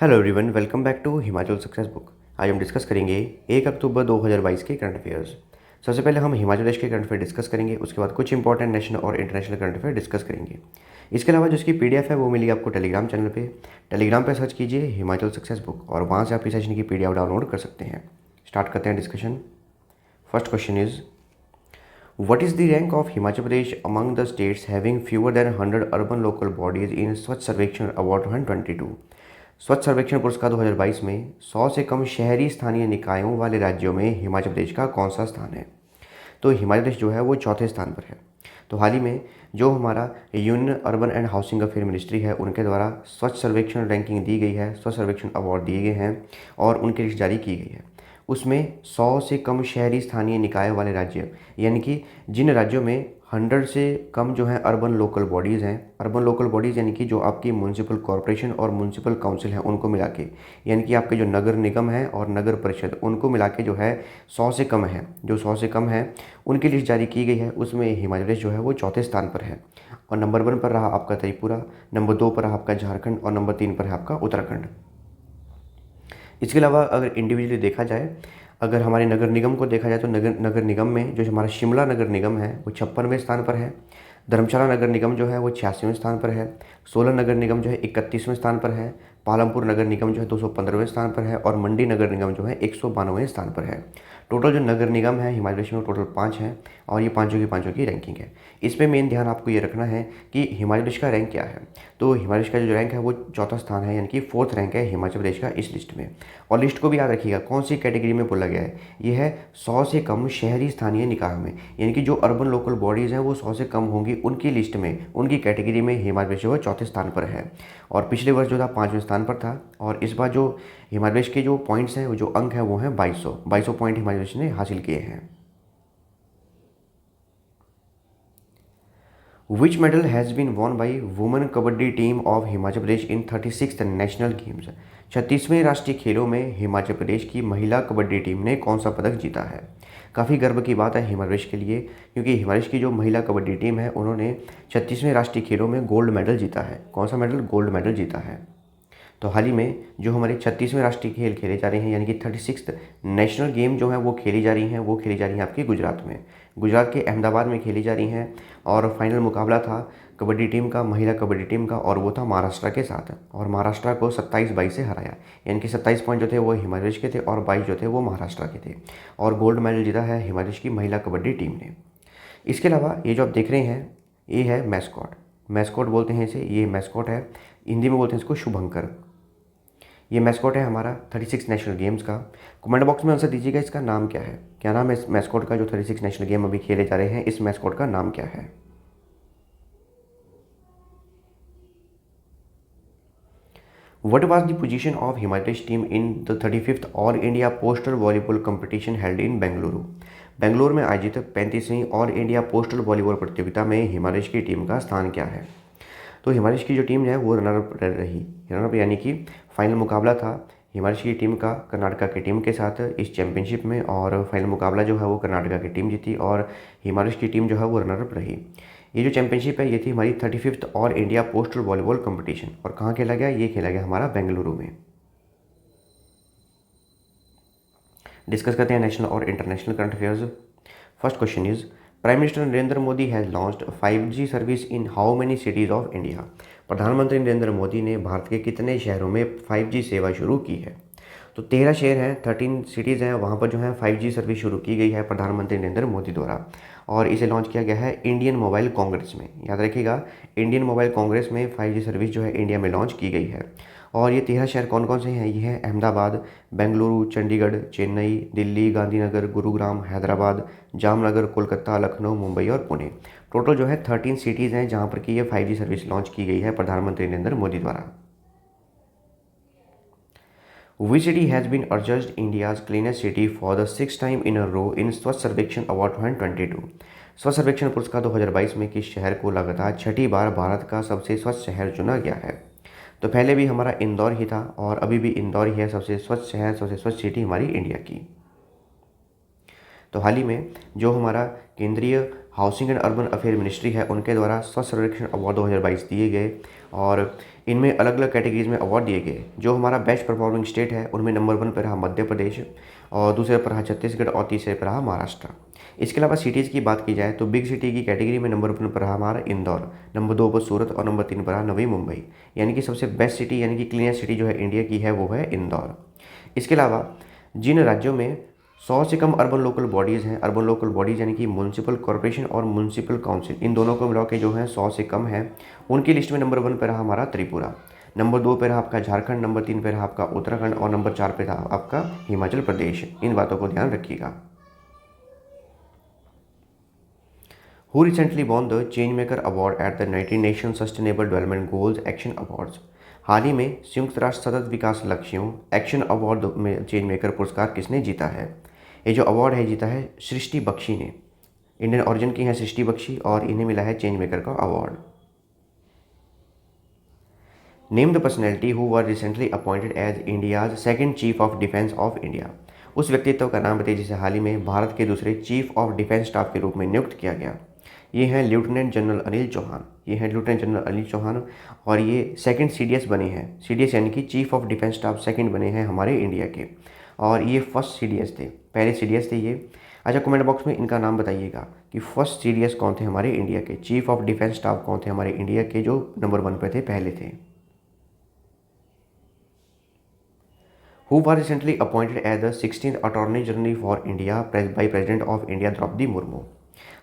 Hello everyone, welcome back to Himachal success book. आज हम discuss करेंगे 1 अक्टूबर 2022 के करंट अफेयर्स। सबसे पहले हम हिमाचल प्रदेश के करंट अफेयर डिस्कस करेंगे, उसके बाद कुछ इंपॉर्टेंट नेशनल और इंटरनेशनल करंट अफेयर डिस्कस करेंगे। इसके अलावा जो इसकी पीडीएफ है वो मिलेगी आपको टेलीग्राम चैनल पे। टेलीग्राम पे सर्च कीजिए हिमाचल सक्सेस बुक और वहाँ से आप इस सेशन की पीडीएफ डाउनलोड कर सकते हैं। स्टार्ट करते हैं discussion. First question is, what is the rank of Himachal Pradesh among the states having fewer than 100 urban local bodies in स्वच्छ सर्वेक्षण अवार्ड 2022? स्वच्छ सर्वेक्षण पुरस्कार 2022 में 100 से कम शहरी स्थानीय निकायों वाले राज्यों में हिमाचल प्रदेश का कौन सा स्थान है? तो हिमाचल प्रदेश जो है वो चौथे स्थान पर है। तो हाल ही में जो हमारा union urban and housing affair ministry है उनके द्वारा स्वच्छ सर्वेक्षण रैंकिंग दी गई है, स्वच्छ सर्वेक्षण अवार्ड दिए गए हैं और उनकी लिस्ट जारी की गई है। उसमें 100 से कम शहरी स्थानीय निकाय वाले राज्य, यानी कि जिन राज्यों में 100 से कम जो है अर्बन लोकल बॉडीज़ हैं। अर्बन लोकल बॉडीज़ यानी कि जो आपकी म्यूनसिपल कॉरपोरेशन और म्यूनसिपल काउंसिल हैं उनको मिला के, यानी कि आपके जो नगर निगम है और नगर परिषद उनको मिला के जो है 100 से कम है, जो 100 से कम है उनकी लिस्ट जारी की गई है। उसमें हिमाचल प्रदेश जो है वो चौथे स्थान पर है और नंबर 1 पर रहा आपका त्रिपुरा, नंबर 2 पर रहा आपका झारखंड और नंबर 3 पर है आपका उत्तराखंड। इसके अलावा अगर इंडिविजुअली देखा जाए, अगर हमारे नगर निगम को देखा जाए तो नगर निगम में जो हमारा शिमला नगर निगम है वो 56वें स्थान पर है। धर्मशाला नगर निगम जो है वो 86वें स्थान पर है। सोलन नगर निगम जो है 31वें स्थान पर है। पालमपुर नगर निगम जो है 215वें स्थान पर है और मंडी नगर निगम जो है 192वें स्थान पर है। टोटल जो नगर निगम है हिमाचल प्रदेश में टोटल 5 हैं और ये पाँचों की रैंकिंग है। इस पर मेन ध्यान आपको ये रखना है कि हिमाचल प्रदेश का रैंक क्या है। तो हिमाचल प्रदेश का जो रैंक है वो चौथा स्थान है, यानी कि 4th रैंक है हिमाचल प्रदेश का इस लिस्ट में। और लिस्ट को भी याद रखिएगा कौन सी कैटेगरी में बोला गया है, ये है 100 से कम शहरी स्थानीय निकाय में, यानी कि जो अर्बन लोकल बॉडीज़ हैं वो 100 से कम होंगी उनकी लिस्ट में, उनकी कैटेगरी में हिमाचल प्रदेश जो है चौथे स्थान पर है। और पिछले वर्ष जो था 5वें स्थान पर था और इस बार जो हिमाचल प्रदेश के जो पॉइंट्स हैं, वो जो अंक हैं वो हैं 2200 पॉइंट हिमाचल प्रदेश ने हासिल किए हैं। Which medal has been won by women kabaddi team of Himachal Pradesh in 36th national games? 36वें राष्ट्रीय खेलों में हिमाचल प्रदेश की महिला कबड्डी टीम ने कौन सा पदक जीता है? काफ़ी गर्व की बात है हिमाचल प्रदेश के लिए, क्योंकि हिमाचल प्रदेश की जो महिला कबड्डी टीम है उन्होंने 36वें राष्ट्रीय खेलों में गोल्ड मेडल जीता है। कौन सा मेडल? गोल्ड मेडल जीता है। तो हाल ही में जो हमारे 36वें राष्ट्रीय खेल खेले जा रहे हैं, यानी कि 36th नेशनल गेम जो है वो खेली जा रही हैं, वो खेली जा रही हैं आपकी गुजरात में, गुजरात के अहमदाबाद में खेली जा रही हैं। और फाइनल मुकाबला था कबड्डी टीम का, महिला कबड्डी टीम का, और वो था महाराष्ट्र के साथ और महाराष्ट्र को 27-22 से हराया, यानी कि 27 पॉइंट जो थे वो हिमाचल प्रदेश के थे और 22 जो थे वो महाराष्ट्र के थे। और गोल्ड मेडल जीता है हिमाचल प्रदेश की महिला कबड्डी टीम ने। इसके अलावा ये जो आप देख रहे हैं ये है मैस्कॉट, मैस्कॉट बोलते हैं इसे, ये मैस्कॉट है, हिंदी में बोलते हैं इसको शुभंकर। ये मैस्कॉट है हमारा 36 नेशनल गेम्स का। कमेंट बॉक्स में आंसर दीजिएगा इसका नाम क्या है, क्या नाम है इस मैस्कॉट का जो 36 नेशनल गेम अभी खेले जा रहे हैं, इस मैस्कॉट का नाम क्या है? What was the position of Himachal team in the 35th all India postal volleyball competition held in Bengaluru? Bengaluru में आयोजित 35वीं ऑल इंडिया पोस्टल वॉलीबॉल प्रतियोगिता में हिमाचल की टीम का स्थान क्या है? तो हिमाचल की जो टीम है वो रनरअप रही, रनरअप यानी कि फाइनल मुकाबला था हिमाचल की टीम का कर्नाटका की टीम के साथ इस चैंपियनशिप में, और फाइनल मुकाबला जो है वो कर्नाटका की टीम जीती और हिमाचल की टीम जो है वो रनरअप रही। ये जो चैंपियनशिप है ये थी हमारी 35th all India postal volleyball competition, और कहाँ खेला गया? ये खेला गया हमारा बेंगलुरु में। डिस्कस करते हैं नेशनल और international current affairs. First question is, prime minister Narendra Modi has launched 5G service in how many cities of India? प्रधानमंत्री नरेंद्र मोदी ने भारत के कितने शहरों में 5G सेवा शुरू की है? तो 13 शहर हैं, 13 सिटीज़ हैं, वहाँ पर जो है 5G सर्विस शुरू की गई है प्रधानमंत्री नरेंद्र मोदी द्वारा, और इसे लॉन्च किया गया है इंडियन मोबाइल कांग्रेस में। याद रखिएगा इंडियन मोबाइल कांग्रेस में 5G सर्विस जो है इंडिया में लॉन्च की गई है। और ये 13 शहर कौन कौन से हैं? ये हैं अहमदाबाद, बेंगलुरु, चंडीगढ़, चेन्नई, दिल्ली, गांधीनगर, गुरुग्राम, हैदराबाद, जामनगर, कोलकाता, लखनऊ, मुंबई और पुणे। टोटल जो है 13 सिटीज़ हैं जहाँ पर कि ये 5G सर्विस लॉन्च की गई है प्रधानमंत्री नरेंद्र मोदी द्वारा। Which city has been adjudged India's cleanest city for the 6th time in a row in स्वच्छ सर्वेक्षण अवार्ड 2022? स्वच्छ सर्वेक्षण पुरस्कार 2022 में किस शहर को लगातार 6ठी बार भारत का सबसे स्वच्छ शहर चुना गया है? तो पहले भी हमारा इंदौर ही था और अभी भी इंदौर ही है सबसे स्वच्छ शहर, सबसे स्वच्छ सिटी हमारी इंडिया की। तो हाल ही में जो हमारा केंद्रीय housing and urban affair ministry है उनके द्वारा स्वच्छ सर्वेक्षण अवार्ड 2022 दिए गए और इनमें अलग अलग कैटेगरीज में अवार्ड दिए गए। जो हमारा बेस्ट परफॉर्मिंग स्टेट है उनमें नंबर 1 पर रहा मध्य प्रदेश और दूसरे पर रहा छत्तीसगढ़ और तीसरे पर रहा महाराष्ट्र। इसके अलावा सिटीज़ की बात की जाए तो बिग सिटी की कैटेगरी में नंबर 1 पर रहा हमारा इंदौर, नंबर 2 पर सूरत और नंबर 3 पर रहा नवी मुंबई। यानी कि सबसे बेस्ट सिटी यानी कि क्लीनेस्ट सिटी जो है इंडिया की है वो है इंदौर। इसके अलावा जिन राज्यों में 100 से कम अर्बन लोकल बॉडीज़ हैं, अर्बन लोकल बॉडीज़ यानी कि म्यूनसिपल कॉर्पोरेशन और म्यूनसिपल काउंसिल, इन दोनों को मिला के जो है 100 से कम है, उनकी लिस्ट में नंबर 1 पर रहा हमारा त्रिपुरा, नंबर 2 पे रहा आपका झारखंड, नंबर 3 पे रहा आपका उत्तराखंड और नंबर 4 पे रहा आपका हिमाचल प्रदेश। इन बातों को ध्यान रखिएगा। Who recently won the Changemaker Award at the United Nations Sustainable Development Goals Action Awards? हाल ही में संयुक्त राष्ट्र सतत विकास लक्ष्यों एक्शन अवार्ड में चेंज मेकर पुरस्कार किसने जीता है? ये जो अवार्ड है जीता है सृष्टि बख्शी ने। इंडियन ओरिजिन की है सृष्टि बख्शी और इन्हें मिला है चेंज मेकर का award. Name the personality who were recently appointed as India's second chief of defence of India. उस व्यक्तित्व का नाम बताइए जिसे हाल ही में भारत के दूसरे चीफ ऑफ डिफेंस स्टाफ के रूप में नियुक्त किया गया। ये हैं लेफ्टिनेंट जनरल अनिल चौहान। ये हैं लेफ्टिनेंट जनरल अनिल चौहान और ये सेकंड सीडीएस बने हैं। सीडीएस यानी कि chief of defence staff second बने हैं हमारे इंडिया के और ये फर्स्ट सीडीएस थे, पहले सीडीएस थे ये। अच्छा, कमेंट बॉक्स में इनका नाम बताइएगा कि फर्स्ट सीडीएस कौन थे हमारे इंडिया के, चीफ ऑफ डिफेंस स्टाफ कौन थे हमारे इंडिया के जो नंबर 1 पे थे, पहले थे। Who was recently appointed as the 16th Attorney General for India by President of India Draupadi Murmu.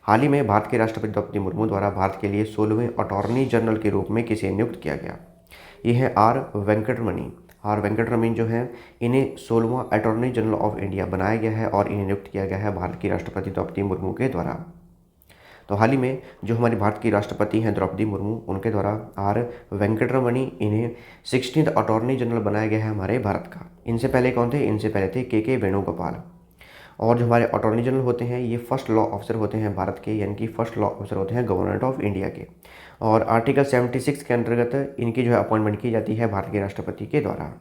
हाल ही में भारत के राष्ट्रपति द्रौपदी मुर्मू द्वारा भारत के लिए 16वें अटॉर्नी जनरल के रूप में किसे नियुक्त किया गया? ये है आर वेंकटरमणी। आर वेंकटरमणी जो हैं इन्हें 16वां अटॉर्नी जनरल ऑफ इंडिया बनाया गया है और इन्हें नियुक्त किया गया है भारत की राष्ट्रपति द्रौपदी मुर्मू के द्वारा। तो हाल ही में जो हमारी भारत की राष्ट्रपति हैं द्रौपदी मुर्मू, उनके द्वारा आर वेंकटरमणी इन्हें 16th अटॉर्नी जनरल बनाया गया है हमारे भारत का। इनसे पहले कौन थे? इनसे पहले थे के वेणुगोपाल। और जो हमारे अटॉर्नी जनरल होते हैं ये फर्स्ट लॉ ऑफिसर होते हैं भारत के, यानी कि फर्स्ट लॉ ऑफिसर होते हैं गवर्नमेंट ऑफ इंडिया के। और आर्टिकल 76 के अंतर्गत इनकी जो है अपॉइंटमेंट की जाती है भारत के राष्ट्रपति के द्वारा।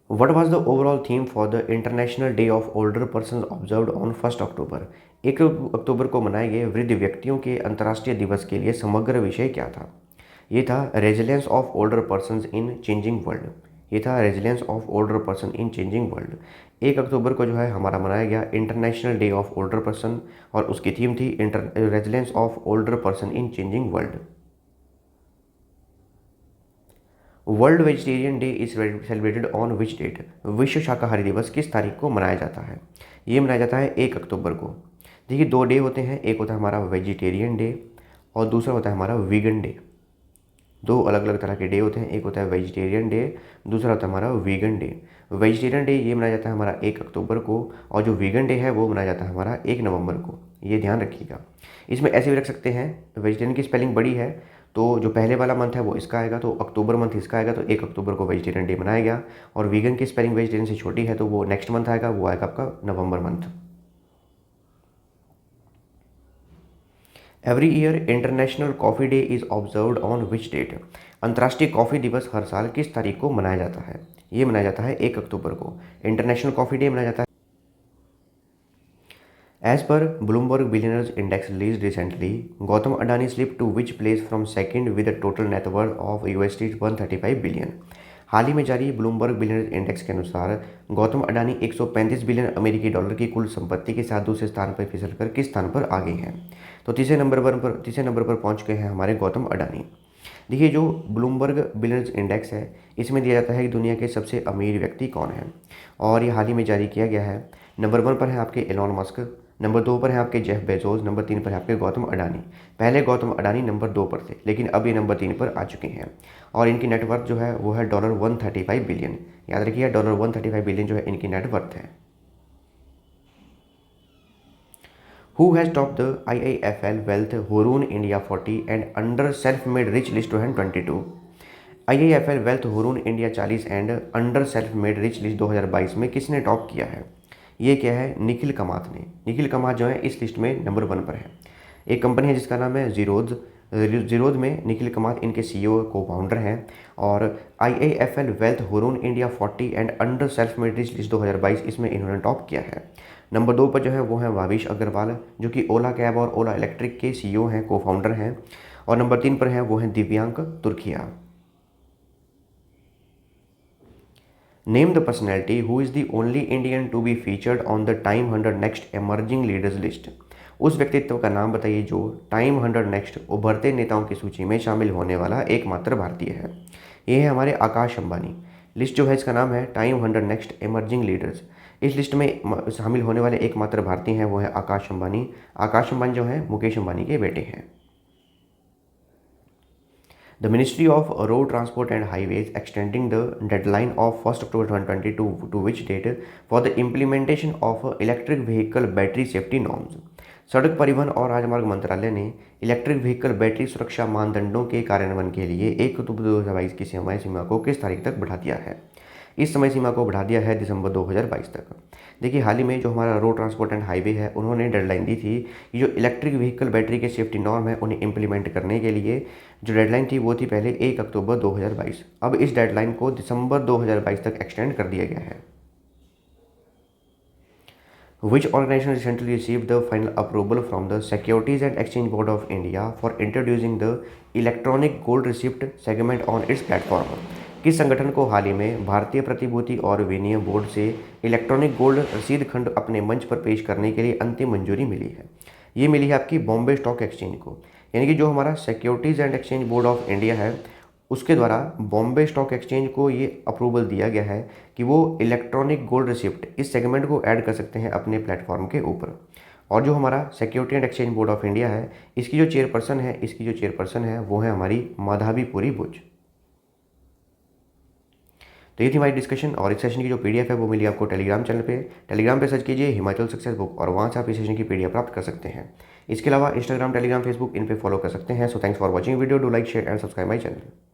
What was the overall theme for the International Day of Older Persons observed on 1 अक्टूबर? 1 अक्टूबर को मनाए गए वृद्ध व्यक्तियों के अंतर्राष्ट्रीय दिवस के लिए समग्र विषय क्या था? ये था resilience of older persons in changing world. ये था resilience of older person in changing world. 1 अक्टूबर को जो है हमारा मनाया गया international day of older person और उसकी थीम थी resilience of older person in changing world. World vegetarian day is celebrated on which date? विश्व शाकाहारी दिवस किस तारीख को मनाया जाता है? ये मनाया जाता है 1 अक्टूबर को। देखिए 2 डे होते हैं, एक होता है हमारा वेजिटेरियन डे और दूसरा होता है हमारा वीगन डे। 2 अलग अलग तरह के डे होते हैं, एक होता है वेजिटेरियन डे, दूसरा होता है हमारा वीगन डे। वेजिटेरियन डे ये मनाया जाता है हमारा 1 अक्टूबर को और जो वीगन डे है वो मनाया जाता है हमारा 1 नवंबर को। ये ध्यान रखिएगा। इसमें ऐसे भी रख सकते हैं, वेजिटेरियन की स्पेलिंग बड़ी है तो जो पहले वाला मंथ है वो इसका आएगा, तो अक्टूबर मंथ इसका आएगा, तो 1 अक्टूबर को वेजिटेरियन डे मनाया गया। और वीगन की स्पेलिंग वेजिटेरियन से छोटी है तो वो नेक्स्ट मंथ आएगा, वो आएगा आपका नवंबर month. Every year international coffee day is observed on which date? अंतर्राष्ट्रीय कॉफ़ी दिवस हर साल किस तारीख को मनाया जाता है? ये मनाया जाता है 1 अक्टूबर को। इंटरनेशनल कॉफ़ी डे मनाया जाता है। As per Bloomberg Billionaires Index released recently, Gautam Adani slipped to which place from second with a total net worth of $135 billion? हाल ही में जारी ब्लूमबर्ग बिलियनर्स इंडेक्स के अनुसार गौतम अडानी 135 बिलियन अमेरिकी डॉलर की कुल संपत्ति के साथ दूसरे स्थान पर फिसलकर किस स्थान पर आ गए हैं? तो तीसरे नंबर पर पहुंच गए हैं हमारे गौतम अडानी। देखिए जो ब्लूमबर्ग बिलियनर्स इंडेक्स है इसमें दिया जाता है कि दुनिया के सबसे अमीर व्यक्ति कौन है और ये हाल ही में जारी किया गया है। नंबर 1 पर है आपके एलॉन मस्क, नंबर 2 पर है आपके जेफ बेजोस, नंबर 3 पर है आपके गौतम अडानी। पहले गौतम अडानी नंबर 2 पर थे लेकिन अब ये नंबर 3 पर आ चुके हैं और इनकी नेटवर्थ जो है वो है $135 बिलियन। याद रखिए $135 बिलियन जो है इनकी नेटवर्थ है। Who has topped the IIFL Wealth Hurun India 40 and Under Self-Made Rich List 2022? IIFL Wealth Hurun India 40 and under self made rich list 2022 में किसने टॉप किया है? ये क्या है? निखिल कामत ने। निखिल कामत जो है इस लिस्ट में नंबर 1 पर है। एक कंपनी है जिसका नाम है जीरोद में निखिल कामत इनके CEO को फाउंडर हैं और IIFL wealth Hurun India 40 and under self made rich list 2022 इसमें इन्होंने टॉप किया है। नंबर 2 पर जो है वो हैं भाविश अग्रवाल, जो कि ओला कैब और ओला इलेक्ट्रिक के सीईओ हैं, को फाउंडर हैं। और नंबर 3 पर हैं वो हैं Divyank Turakhia. Name the personality who is the only Indian to be featured on the Time 100 next emerging leaders list. उस व्यक्तित्व का नाम बताइए जो टाइम 100 नेक्स्ट उभरते नेताओं की सूची में शामिल होने वाला एकमात्र भारतीय है। ये है हमारे आकाश अंबानी। लिस्ट जो है इसका नाम है टाइम 100 नेक्स्ट एमर्जिंग लीडर्स। इस लिस्ट में शामिल होने वाले एकमात्र भारतीय हैं वो है आकाश अंबानी। आकाश अंबानी जो है मुकेश अंबानी के बेटे हैं। The Ministry of Road Transport and Highways extending the deadline of 1st October 2022 to which date for the implementation of electric vehicle battery safety norms। सड़क परिवहन और राजमार्ग मंत्रालय ने इलेक्ट्रिक व्हीकल बैटरी सुरक्षा मानदंडों के कार्यान्वयन के लिए 1 अक्टूबर 2022 की समय सीमा को किस तारीख तक बढ़ा दिया है। इस समय सीमा को बढ़ा दिया है दिसंबर 2022 तक। देखिए हाल ही में जो हमारा रोड ट्रांसपोर्ट एंड हाईवे है उन्होंने डेडलाइन दी थी कि जो इलेक्ट्रिक व्हीकल बैटरी के सेफ्टी नॉर्म है उन्हें इम्प्लीमेंट करने के लिए जो डेडलाइन थी वो थी पहले 1 अक्टूबर 2022। अब इस डेडलाइन को दिसंबर 2022 तक एक्सटेंड कर दिया गया है। Which organization recently received the final approval from the Securities and Exchange Board of India for introducing the electronic gold receipt segment on its platform? किस संगठन को हाल ही में भारतीय प्रतिभूति और विनिमय बोर्ड से इलेक्ट्रॉनिक गोल्ड रसीद खंड अपने मंच पर पेश करने के लिए अंतिम मंजूरी मिली है? ये मिली है आपकी बॉम्बे स्टॉक एक्सचेंज को। यानी कि जो हमारा securities and exchange board of India है उसके द्वारा बॉम्बे स्टॉक एक्सचेंज को ये अप्रूवल दिया गया है कि वो इलेक्ट्रॉनिक गोल्ड रिसिप्ट इस सेगमेंट को ऐड कर सकते हैं अपने प्लेटफॉर्म के ऊपर। और जो हमारा security and exchange board of India है इसकी जो चेयरपर्सन है वो है हमारी माधवीपुरी बुच। तो ये थी हमारी डिस्कशन। और इस सेशन की जो पीडीएफ है वो मिली आपको टेलीग्राम चैनल पे। टेलीग्राम पे सर्च कीजिए हिमाचल सक्सेस बुक और वहाँ से आप इस सेशन की पीडीएफ प्राप्त कर सकते हैं। इसके अलावा इंस्टाग्राम, टेलीग्राम, फेसबुक इन पे फॉलो कर सकते हैं। So thanks for watching video. Do like, share and subscribe my channel.